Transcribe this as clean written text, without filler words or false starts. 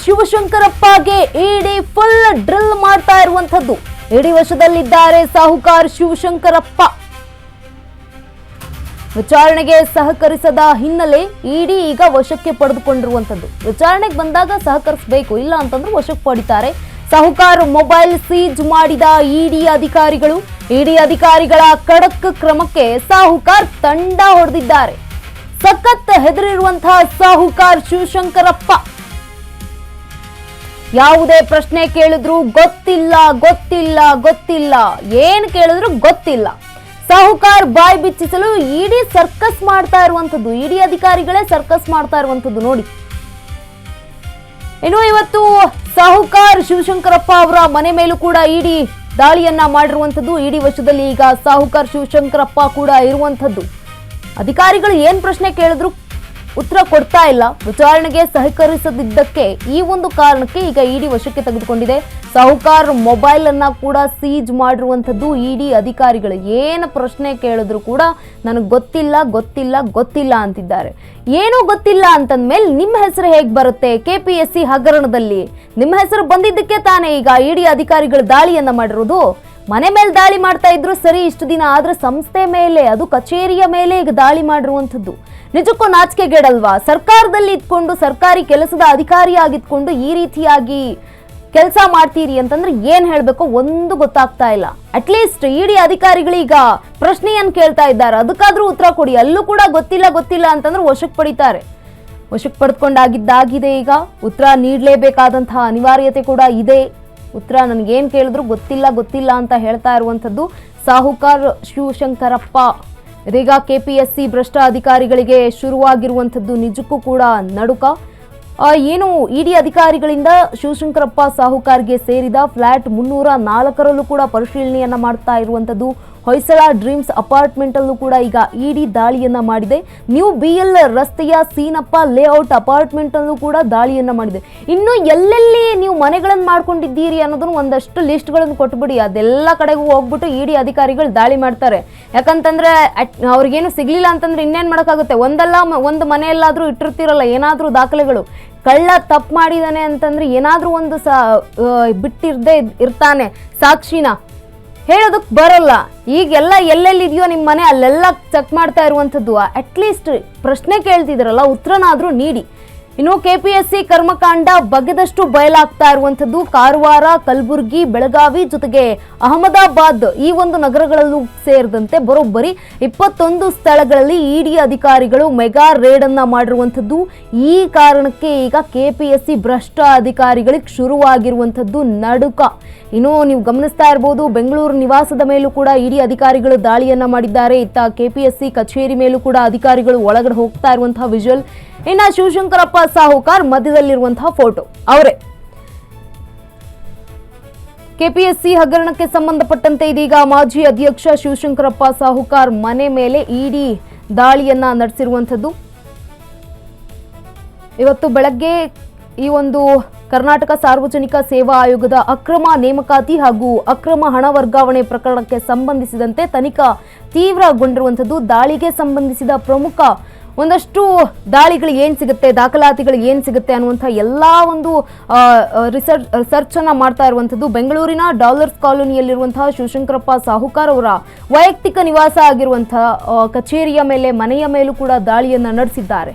ಶಿವಶಂಕರಪ್ಪಗೆ ಇಡಿ full drill ಮಾಡ್ತಾ ಇರುವಂತದ್ದು. ಇಡಿ ವಶದಲ್ಲಿದ್ದಾರೆ ಸಾಹುಕಾರ್ ಶಿವಶಂಕರಪ್ಪ. ವಿಚಾರಣೆಗೆ ಸಹಕರಿಸದ ಹಿನ್ನೆಲೆ ಇಡಿ ಈಗ ವಶಕ್ಕೆ ಪಡೆದುಕೊಂಡಿರುವಂತದ್ದು. ವಿಚಾರಣೆಗೆ ಬಂದಾಗ ಸಹಕರಿಸಬೇಕು, ಇಲ್ಲ ಅಂತಂದ್ರೆ ವಶಕ್ಕೆ ಪಡಿತಾರೆ. ಸಾಹುಕಾರ್ ಮೊಬೈಲ್ ಸೀಜ್ ಮಾಡಿದ ಇಡಿ ಅಧಿಕಾರಿಗಳು. ಇಡಿ ಅಧಿಕಾರಿಗಳ ಖಡಕ್ ಕ್ರಮಕ್ಕೆ ಸಾಹುಕಾರ್ ತಂಡ ಹೊಡೆದಿದ್ದಾರೆ. ಸಖತ್ ಹೆದರಿರುವಂತಹ ಸಾಹುಕಾರ್ ಶಿವಶಂಕರಪ್ಪ ಯಾವುದೇ ಪ್ರಶ್ನೆ ಕೇಳಿದ್ರು ಗೊತ್ತಿಲ್ಲ ಗೊತ್ತಿಲ್ಲ ಗೊತ್ತಿಲ್ಲ, ಏನ್ ಕೇಳಿದ್ರು ಗೊತ್ತಿಲ್ಲ. ಸಾಹುಕಾರ್ ಬಾಯ್ ಬಿಚ್ಚಿಸಲು ಇಡಿ ಸರ್ಕಸ್ ಮಾಡ್ತಾ ಇರುವಂತದ್ದು. ಇಡಿ ಅಧಿಕಾರಿಗಳೇ ಸರ್ಕಸ್ ಮಾಡ್ತಾ ಇರುವಂತದ್ದು ನೋಡಿ. ಇನ್ನು ಇವತ್ತು ಸಾಹುಕಾರ್ ಶಿವಶಂಕರಪ್ಪ ಅವರ ಮನೆ ಮೇಲೂ ಕೂಡ ಇಡಿ ದಾಳಿಯನ್ನ ಮಾಡಿರುವಂತದ್ದು. ಇಡಿ ವಶದಲ್ಲಿ ಈಗ ಸಾಹುಕಾರ್ ಶಿವಶಂಕರಪ್ಪ ಕೂಡ ಇರುವಂತದ್ದು. ಅಧಿಕಾರಿಗಳು ಏನ್ ಪ್ರಶ್ನೆ ಕೇಳಿದ್ರು ಉತ್ತರ ಕೊಡ್ತಾ ಇಲ್ಲ. ವಿಚಾರಣೆಗೆ ಸಹಕರಿಸದಿದ್ದಕ್ಕೆ ಈ ಒಂದು ಕಾರಣಕ್ಕೆ ಈಗ ಇಡಿ ವಶಕ್ಕೆ ತೆಗೆದುಕೊಂಡಿದೆ. ಸಾಹುಕಾರ್ ಮೊಬೈಲ್ ಅನ್ನ ಕೂಡ ಸೀಜ್ ಮಾಡಿರುವಂತದ್ದು ಇಡಿ ಅಧಿಕಾರಿಗಳು. ಏನು ಪ್ರಶ್ನೆ ಕೇಳಿದ್ರು ಕೂಡ ನನಗೆ ಗೊತ್ತಿಲ್ಲ ಗೊತ್ತಿಲ್ಲ ಗೊತ್ತಿಲ್ಲ ಅಂತಿದ್ದಾರೆ. ಏನೂ ಗೊತ್ತಿಲ್ಲ ಅಂತಂದ್ಮೇಲೆ ನಿಮ್ಮ ಹೆಸರು ಹೇಗೆ ಬರುತ್ತೆ KPSC ಹಗರಣದಲ್ಲಿ? ನಿಮ್ಮ ಹೆಸರು ಬಂದಿದ್ದಕ್ಕೆ ತಾನೇ ಈಗ ಇಡಿ ಅಧಿಕಾರಿಗಳು ದಾಳಿಯನ್ನ ಮಾಡಿರೋದು. ಮನೆ ಮೇಲೆ ದಾಳಿ ಮಾಡ್ತಾ ಇದ್ರು ಸರಿ ಇಷ್ಟು ದಿನ, ಆದ್ರೆ ಸಂಸ್ಥೆ ಮೇಲೆ, ಅದು ಕಚೇರಿಯ ಮೇಲೆ ಈಗ ದಾಳಿ ಮಾಡಿರುವಂತದ್ದು. ನಿಜಕ್ಕೂ ನಾಚಿಕೆಗೇಡಲ್ವಾ? ಸರ್ಕಾರದಲ್ಲಿ ಇದ್ಕೊಂಡು, ಸರ್ಕಾರಿ ಕೆಲಸದ ಅಧಿಕಾರಿಯಾಗಿದ್ಕೊಂಡು ಈ ರೀತಿಯಾಗಿ ಕೆಲಸ ಮಾಡ್ತೀರಿ ಅಂತಂದ್ರೆ ಏನ್ ಹೇಳ್ಬೇಕು ಒಂದು ಗೊತ್ತಾಗ್ತಾ ಇಲ್ಲ. ಅಟ್ಲೀಸ್ಟ್ ಇಡಿ ಅಧಿಕಾರಿಗಳೀಗ ಪ್ರಶ್ನೆಯನ್ನ ಕೇಳ್ತಾ ಇದ್ದಾರೆ, ಅದಕ್ಕಾದ್ರೂ ಉತ್ತರ ಕೊಡಿ. ಅಲ್ಲೂ ಕೂಡ ಗೊತ್ತಿಲ್ಲ ಗೊತ್ತಿಲ್ಲ ಅಂತಂದ್ರೆ ವಶಕ್ಕೆ ಪಡಿತಾರೆ. ವಶಕ್ಕೆ ಪಡೆದುಕೊಂಡಾಗಿದ್ದಾಗಿದೆ. ಈಗ ಉತ್ತರ ನೀಡಲೇಬೇಕಾದಂತಹ ಅನಿವಾರ್ಯತೆ ಕೂಡ ಇದೆ. ಉತ್ತರ ನನಗೇನು ಕೇಳಿದ್ರು ಗೊತ್ತಿಲ್ಲ ಗೊತ್ತಿಲ್ಲ ಅಂತ ಹೇಳ್ತಾ ಇರುವಂಥದ್ದು ಸಾಹುಕಾರ್ ಶಿವಶಂಕರಪ್ಪ. ಇದೀಗ KPSC ಭ್ರಷ್ಟ ಅಧಿಕಾರಿಗಳಿಗೆ ಶುರುವಾಗಿರುವಂಥದ್ದು ನಿಜಕ್ಕೂ ಕೂಡ ನಡುಕ. ಏನು ಇಡಿ ಅಧಿಕಾರಿಗಳಿಂದ ಶಿವಶಂಕರಪ್ಪ ಸಾಹುಕಾರ್ಗೆ ಸೇರಿದ ಫ್ಲಾಟ್ 304ರಲ್ಲೂ ಕೂಡ ಪರಿಶೀಲನೆಯನ್ನ ಮಾಡ್ತಾ ಇರುವಂಥದ್ದು. ಹೊಯ್ಸಳ ಡ್ರೀಮ್ಸ್ ಅಪಾರ್ಟ್ಮೆಂಟ್ ಅಲ್ಲೂ ಕೂಡ ಈಗ ಇಡಿ ದಾಳಿಯನ್ನ ಮಾಡಿದೆ. ನ್ಯೂ BL ರಸ್ತೆಯ ಸೀನಪ್ಪ ಲೇಔಟ್ ಅಪಾರ್ಟ್ಮೆಂಟ್ ಅಲ್ಲೂ ಕೂಡ ದಾಳಿಯನ್ನ ಮಾಡಿದೆ. ಇನ್ನು ಎಲ್ಲೆಲ್ಲಿ ನೀವು ಮನೆಗಳನ್ನು ಮಾಡ್ಕೊಂಡಿದ್ದೀರಿ ಅನ್ನೋದನ್ನು ಒಂದಷ್ಟು ಲಿಸ್ಟ್ಗಳನ್ನು ಕೊಟ್ಬಿಡಿ. ಅದೆಲ್ಲ ಕಡೆಗೂ ಹೋಗ್ಬಿಟ್ಟು ಇಡಿ ಅಧಿಕಾರಿಗಳು ದಾಳಿ ಮಾಡ್ತಾರೆ. ಯಾಕಂತಂದ್ರೆ ಅವ್ರಿಗೇನು ಸಿಗ್ಲಿಲ್ಲ ಅಂತಂದ್ರೆ ಇನ್ನೇನ್ ಮಾಡೋಕ್ಕಾಗುತ್ತೆ? ಒಂದು ಮನೆಯಲ್ಲಾದ್ರೂ ಇಟ್ಟಿರ್ತಿರಲ್ಲ ಏನಾದ್ರೂ ದಾಖಲೆಗಳು. ಕಳ್ಳ ತಪ್ಪು ಮಾಡಿದಾನೆ ಅಂತಂದ್ರೆ ಏನಾದ್ರೂ ಒಂದು ಬಿಟ್ಟಿರ್ದೇ ಇರ್ತಾನೆ ಸಾಕ್ಷಿನ, ಹೇಳೋದಕ್ಕೆ ಬರಲ್ಲ. ಈಗೆಲ್ಲ ಎಲ್ಲೆಲ್ಲಿದೆಯೋ ನಿಮ್ಮ ಮನೆ ಅಲ್ಲೆಲ್ಲ ಚೆಕ್ ಮಾಡ್ತಾ ಇರುವಂಥದ್ದು. ಅಟ್ಲೀಸ್ಟ್ ಪ್ರಶ್ನೆ ಕೇಳ್ತಿದ್ರಲ್ಲ, ಉತ್ತರನಾದ್ರೂ ನೀಡಿ. ಇನ್ನು KPSC ಕರ್ಮಕಾಂಡ ಬಗೆದಷ್ಟು ಬಯಲಾಗ್ತಾ ಇರುವಂಥದ್ದು. ಕಾರವಾರ, ಕಲಬುರಗಿ, ಬೆಳಗಾವಿ ಜೊತೆಗೆ ಅಹಮದಾಬಾದ್ ಈ ಒಂದು ನಗರಗಳಲ್ಲೂ ಸೇರಿದಂತೆ ಬರೋಬ್ಬರಿ 21 ಸ್ಥಳಗಳಲ್ಲಿ ಇಡಿ ಅಧಿಕಾರಿಗಳು ಮೆಗಾ ರೇಡ್ ಅನ್ನ ಮಾಡಿರುವಂಥದ್ದು. ಈ ಕಾರಣಕ್ಕೆ ಈಗ KPSC ಭ್ರಷ್ಟ ಅಧಿಕಾರಿಗಳಿಗೆ ಶುರುವಾಗಿರುವಂಥದ್ದು ನಡುಕ. ಇನ್ನು ನೀವು ಗಮನಿಸ್ತಾ ಇರಬಹುದು, ಬೆಂಗಳೂರು ನಿವಾಸದ ಮೇಲೂ ಕೂಡ ಇಡಿ ಅಧಿಕಾರಿಗಳು ದಾಳಿಯನ್ನ ಮಾಡಿದ್ದಾರೆ. ಇತ್ತ KPSC ಕಚೇರಿ ಮೇಲೂ ಕೂಡ ಅಧಿಕಾರಿಗಳು ಒಳಗಡೆ ಹೋಗ್ತಾ ಇರುವಂತಹ ವಿಜುವಲ್. ಇನ್ನ ಶಿವಶಂಕರಪ್ಪ ಸಾಹುಕಾರ್ ಮಧ್ಯದಲ್ಲಿರುವಂತಹ ಫೋಟೋ ಅವರೇ. KPSC ಹಗರಣಕ್ಕೆ ಸಂಬಂಧಪಟ್ಟಂತೆ ಇದೀಗ ಮಾಜಿ ಅಧ್ಯಕ್ಷ ಶಿವಶಂಕರಪ್ಪ ಸಾಹುಕಾರ್ ಮನೆ ಮೇಲೆ ಇಡಿ ದಾಳಿಯನ್ನ ನಡೆಸಿರುವಂಥದ್ದು. ಇವತ್ತು ಬೆಳಗ್ಗೆ ಈ ಒಂದು ಕರ್ನಾಟಕ ಸಾರ್ವಜನಿಕ ಸೇವಾ ಆಯೋಗದ ಅಕ್ರಮ ನೇಮಕಾತಿ ಹಾಗೂ ಅಕ್ರಮ ಹಣ ವರ್ಗಾವಣೆ ಪ್ರಕರಣಕ್ಕೆ ಸಂಬಂಧಿಸಿದಂತೆ ತನಿಖಾ ತೀವ್ರಗೊಂಡಿರುವಂಥದ್ದು. ದಾಳಿಗೆ ಸಂಬಂಧಿಸಿದ ಪ್ರಮುಖ ಒಂದಷ್ಟು ದಾಳಿಗಳು ಏನು ಸಿಗುತ್ತೆ, ದಾಖಲಾತಿಗಳು ಏನು ಸಿಗುತ್ತೆ ಅನ್ನುವಂಥ ಎಲ್ಲ ಒಂದು ರಿಸರ್ಚ್ ಅನ್ನ ಮಾಡ್ತಾ ಇರುವಂಥದ್ದು. ಬೆಂಗಳೂರಿನ ಡಾಲರ್ಸ್ ಕಾಲೋನಿಯಲ್ಲಿರುವಂತಹ ಶಿವಶಂಕರಪ್ಪ ಸಾಹುಕಾರ್ ಅವರ ವೈಯಕ್ತಿಕ ನಿವಾಸ ಆಗಿರುವಂತಹ ಕಚೇರಿಯ ಮೇಲೆ, ಮನೆಯ ಮೇಲೂ ಕೂಡ ದಾಳಿಯನ್ನ ನಡೆಸಿದ್ದಾರೆ.